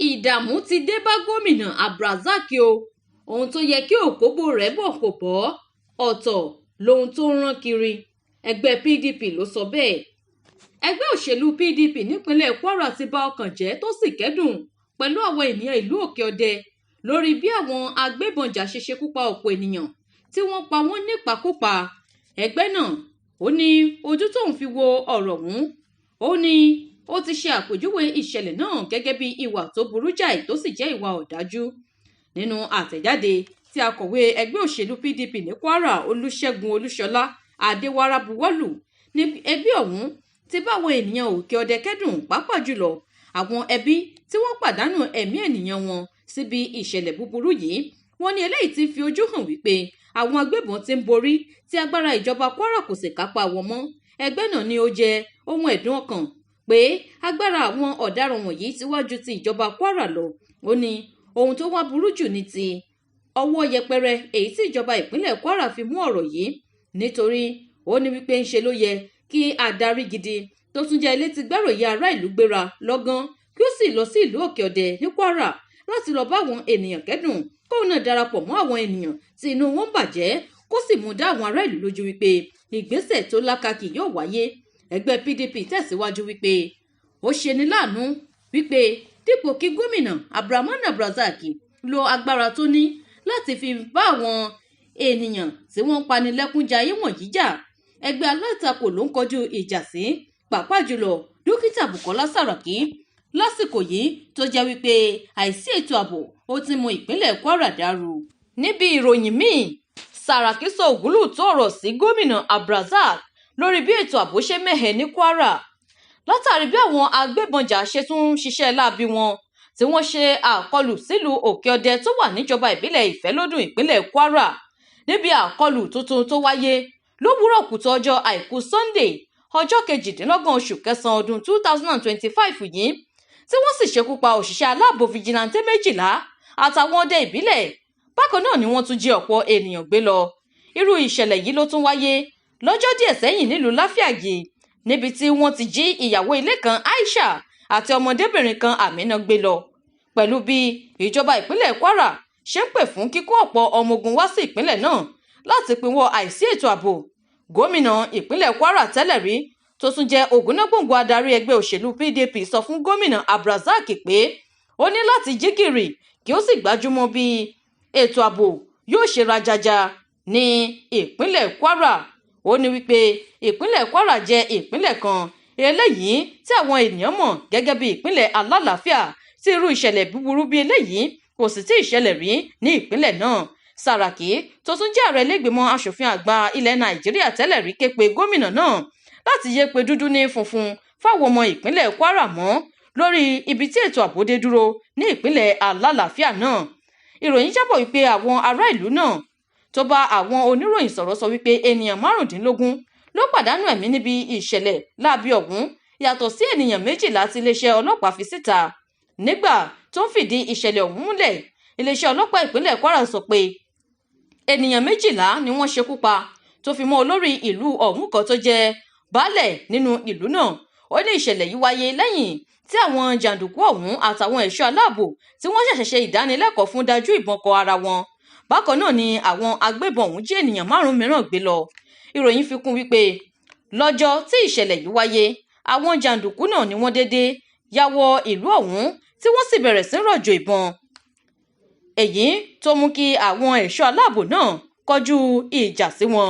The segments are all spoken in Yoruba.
ìdààmú ti dé bá gómìnà Abdulrasaq o. Ohun tó yẹ kí òkóbó rẹ̀ bọ̀ kò bọ́, ọ̀tọ̀ lohun tó ń rán kiri. Ẹgbẹ́ PDP ló sọ bẹ́ẹ̀. Ẹgbẹ́ òṣèlú PDP nípínlẹ̀ Kwara ti bà ọkàn jẹ́ tó sì kẹ́dùn pẹ̀lú àwọn ènìyàn ìlú Òkè-Ọdẹ lórí bí àwọn agbébọnjà ṣe ṣekú pa ọ̀pọ̀ ènìyàn tí wọ́n pa wọ́n nípakúpa. Ẹgbẹ́ náà ó ní ojú tóun fi wo ọ̀rọ̀ ọ̀hún, ó ní ó ti ṣe àpèjúwe ìṣẹ̀lẹ̀ náà gẹ́gẹ́ bí ìwà tó burú jáì tó sì jẹ́ ìwà ọ̀dájú. Nínú àtẹ̀jáde tí akọ̀wé ẹgbẹ́ òṣèlú PDP ní Kwara Olúṣẹ́gun Olúṣọlá Adéwárá buwọ́lù ní ẹgbẹ́ ọ̀hún ti bá àwọn ènìyàn Òkè-Ọdẹ kẹ́dùn, pàápàá jùlọ àwọn ẹbí tí wọ́n pàdánù ẹ̀mí ènìyàn wọn síbi ìṣẹ̀lẹ̀ búburú yìí. Wọ́n ní eléyìí ti fi ojú hàn wípé àwọn agbébọn ti ń borí tí agbára ìjọba Kwara kò sì kápá wọn mọ́. Ẹgbẹ́ náà ní ó jẹ́ ohun ẹ̀dùn ọkàn pé agbára àwọn ọ̀daràn wọ̀nyí ti wá ju ti ìjọba Kwara lọ. Ó ní ohun tó wá burú jù ní ti ọwọ́ yẹpẹrẹ èyí tí ìjọba ìpínlẹ̀ Kwara fi mú ọ̀rọ̀ yìí, nítorí ó ní wípé ń ṣe ló yẹ kí adarí gidi tó tún jẹ́ ilé ti gbẹ́ròyé ará ìlú gbéra lọ́gán kí ó sì lọ sí ìlú Òkè-Ọdẹ ní Kwara láti lọ bá àwọn ènìyàn kẹ́dùn, kóun náà darapọ̀ mọ́ àwọn ènìyàn tí inú wọn bàjẹ́, kó sì mú dá àwọn ará ìlú lójú wípé ìgbésẹ̀ tó lákàkì yóò wáyé. Ẹgbẹ́ PDP tẹ̀síwájú wípé ó ṣeni láàánú wípé dípò kí gómìnà Abdulrasaq lo agbára tó ní láti fi bá àwọn ènìyàn tí wọ́n panilẹ́kúnjayé wọ̀nyí jà, ẹgbẹ́ alátakò ló ń kọjú ìjà sí, pàápàá jùlọ dókítà Bùkọ́lá Sàràkí lásìkò yìí tó jẹ́ wípé àìsí ètò ààbò ó ti mú ìpínlẹ̀ Kwara dàrú. Níbi ìròyìn míì, Sàràkí sọ ògúlùtú ọ̀rọ̀ sí gómìnà Abdulrasaq lórí bí ètò ààbò ṣe mẹ́hẹ ní Kwara látàrí bí àwọn agbébọnjà ṣe tún ṣiṣẹ́ láabi wọn tí wọ́n ṣe àkọlù sílùú Òkè-Ọdẹ tó wà níjọba ìbílẹ̀ Ìfẹ́lódùn ìpínlẹ̀ Kwara. Níbi àkọlù tuntun tó wáyé lówùúrọ̀ kùtù ọjọ́ àìkú Sunday ọjọ́ 28 oṣù kẹsàn-án ọdún 2025 yìí, tí wọ́n sì ṣekú pa òṣìṣẹ́ aláàbò fìjìláńtẹ́ 12 àtàwọn ọdẹ ìbílẹ̀. Bákan náà ni wọ́n tún jí ọ̀pọ̀ ènìyàn gbé lọ. Irú ìṣẹ̀lẹ̀ yìí ló tún wáyé lọ́jọ́ díẹ̀ sẹ́yìn nílùú Láfíàgì, níbi tí wọ́n ti jí ìyàwó ilé kan Aisha àti ọmọdébìnrin kan Amina gbé lọ. Pẹ̀lú bí ìjọba ìpínlẹ̀ Kwara ṣe ń pè fún kíkó ọ̀pọ̀ ọmọ ogun wá sí ìpínlẹ̀ náà láti pinwọ́ àìsí ètò ààbò, gómìnà ìpínlẹ̀ Kwara tẹ́lẹ̀ rí tó tún jẹ́ ògúnnágbòǹgbò adarí ẹgbẹ́ òṣèlú PDP sọ fún gómìnà Abdulrasaq pé ó ní láti jí gìrì kí ó sì gbájúmọ́ bí ètò ààbò yóò ṣe rajaja ní ìpínlẹ̀ Kwara. Ó ní wípé ìpínlẹ̀ Kwara jẹ́ ìpínlẹ̀ kan eléyìí tí àwọn ènìyàn mọ̀ gẹ́gẹ́ bí ìpínlẹ̀ alálàáfíà, tí irú ìṣẹ̀lẹ̀ búburú bí eléyìí kò sì tí ì ṣẹlẹ̀ rí ní ìpínlẹ̀ náà. Sàràkí tó tún jẹ́ ààrẹ ilé-ìgbìmọ̀ aṣòfin àgbà ilẹ̀ Nàìjíríà tẹ́lẹ̀ rí ké pe gómìnà náà láti yé pe dúdú ní funfun fáwọn ọmọ ìpínlẹ̀ Kwara mọ́ lórí ibi tí ètò ààbò dé dúró ní ìpínlẹ̀ alálàáfíà náà. Ìròyìn jábọ̀ wípé àwọn ará ìlú náà tó bá àwọn oníròyìn sọ̀rọ̀ sọ wípé ènìyàn 15 ló pàdánù ẹ̀mí níbi ìṣẹ̀lẹ̀ láabi ọ̀hún, yàtọ̀ sí ènìyàn 12 tí iléeṣẹ́ ọlọ́pàá fi síta. Nígbà tó ń fìdí ìṣẹ̀lẹ̀ ọ̀hún múlẹ̀, iléeṣẹ́ ọlọ́pàá ìpínlẹ̀ Kwara sọ pé ènìyàn 12 ni wọ́n ṣekú pa, tó fi mọ́ olórí ìlú ọ̀hún kan tó jẹ́ baálẹ̀ nínú ìlú náà. Ó ní ìṣẹ̀lẹ̀ yìí wáyé lẹ́yìn tí àwọn jàǹdùkú ọ̀hún àtàwọn ẹ̀ṣọ́ aláàbò tí wọ́n ṣẹ̀ṣẹ̀ ṣe ìdánilẹ́kọ̀ọ́ fún dájú ìbọn kọ ara wọn. Bákan náà ni àwọn agbébọn ọ̀hún jí ènìyàn 5 mìíràn gbé lọ. Ìròyìn fi kún wípé lọ́jọ́ tí ìṣẹ̀lẹ̀ yìí wáyé, àwọn jàǹdùkú náà ni wọ́n dédé ya wọ ìlú ọ̀hún tí wọ́n sì bẹ̀rẹ̀ sí rọ̀jò ìbọn. Èyí tó mú kí àwọn ẹ̀ṣọ́ aláàbò náà kọjú ìjà sí wọn.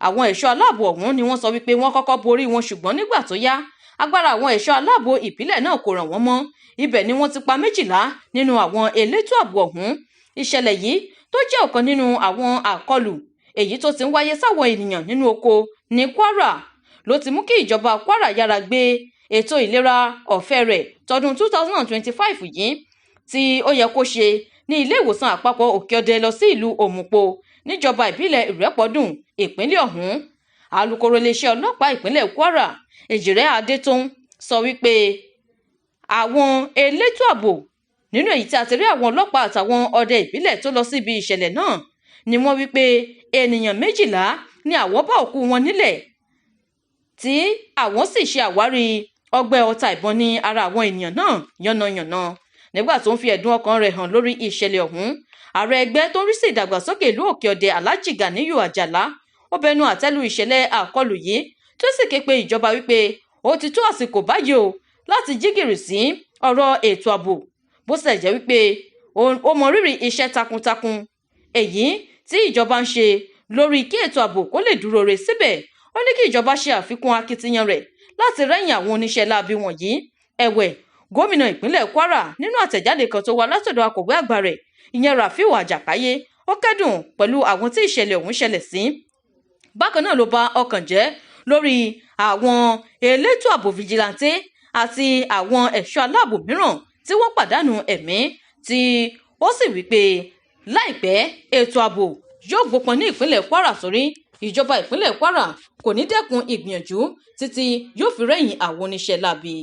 Àwọn ẹ̀ṣọ́ aláàbò ọ̀hún ni wọ́n sọ wípé wọ́n kọ́kọ́ borí wọn, ṣùgbọ́n nígbà tó yá agbára àwọn ẹ̀ṣọ́ aláàbò ìpínlẹ̀ náà kò ràn wọ́n mọ́. Ibẹ̀ ni wọ́n ti pa 12 nínú àwọn elétò ààbò ọ̀hún. Ìṣẹ̀lẹ̀ yìí tó jẹ́ ọ̀kan nínú àwọn àkọlù èyí tó ti ń wáyé sáwọn ènìyàn nínú oko ní Kwara ló ti mú kí ìjọba Kwara yára gbé ètò ìlera ọ̀fẹ́ rẹ̀ tọdún 2025 yìí tí ó yẹ kó ṣe ní ilé ìwòsàn àpapọ̀ Òkè-Ọdẹ lọ sí ìlú Òmùpó níjọba ìbílẹ̀ Ìrẹ́pọ̀dùn ìpínlẹ̀ ọ̀hún. Alukoro iléeṣẹ́ ọlọ́pàá ìpínlẹ̀ Kwara Èjìrẹ́ Adétún sọ wípé àwọn elétò ààbò nínú èyí tí a ti rí àwọn ọlọ́pàá àtàwọn ọdẹ ìbílẹ̀ tó lọ síbi ìṣẹ̀lẹ̀ náà ni wọ́n wípé ènìyàn 12 ni àwọn bá òkú wọn nílẹ̀ tí àwọn sì ṣe àwárí ọgbẹ́ ọta ìbọn ní ara àwọn ènìyàn náà yánnayànna. nígbà tó ń fi ẹ̀dùn ọkàn rẹ̀ hàn lórí ìṣẹ̀lẹ̀ ọ̀hún. Ààrẹ ẹgbẹ́ tó ń rí sí ìdàgbàsókè ìlú Òkè Ọdẹ Alhaji Ganiyu Ajala ó bẹnu àtẹ́lu ìṣẹ̀lẹ̀ àkọlù yìí tó sì ké pe ìjọba wípé ó ti tó àsìkò báyìí o láti jí gìrì sí ọ̀rọ̀ ètò ààbò, bó ṣe jẹ́ wípé ó mọ rírì iṣẹ́ takuntakun èyí tí ìjọba ń ṣe lórí kí ètò ààbò kó lè dúró re síbẹ̀. Ó ní kí ìjọba ṣe àfikún akitiyan rẹ̀ láti rẹ́yìn àwọn oníṣẹ́ láabi wọ̀nyí. Ẹ̀wẹ̀, gómìnà ìpínlẹ̀ Kwara nínú àtẹ̀jáde kan tó wá látọ̀dọ̀ akọ̀wé àgbà rẹ̀ ìyẹn Rafiu Àjàkáyé ó kẹ́dùn pẹ̀lú àwọn tí ìṣẹ̀lẹ̀ ọ̀hún ṣẹlẹ̀ sí. Bákan náà ló bà ọkàn jẹ́ lórí àwọn elétò ààbò fìjìláńtẹ́ àti àwọn ẹ̀ṣọ́ aláàbò mìíràn tí wọ́n pàdánù ẹ̀mí, tí ó sì wí pé láìpẹ́ ètò ààbò yóò gbópọn ní ìpínlẹ̀ Kwara sórí. Ìjọba ìpínlẹ̀ Kwara kò ní dẹ́kun ìgbìyànjú títí yóò fi rẹ́yìn àwọn oníṣẹ́ láabi.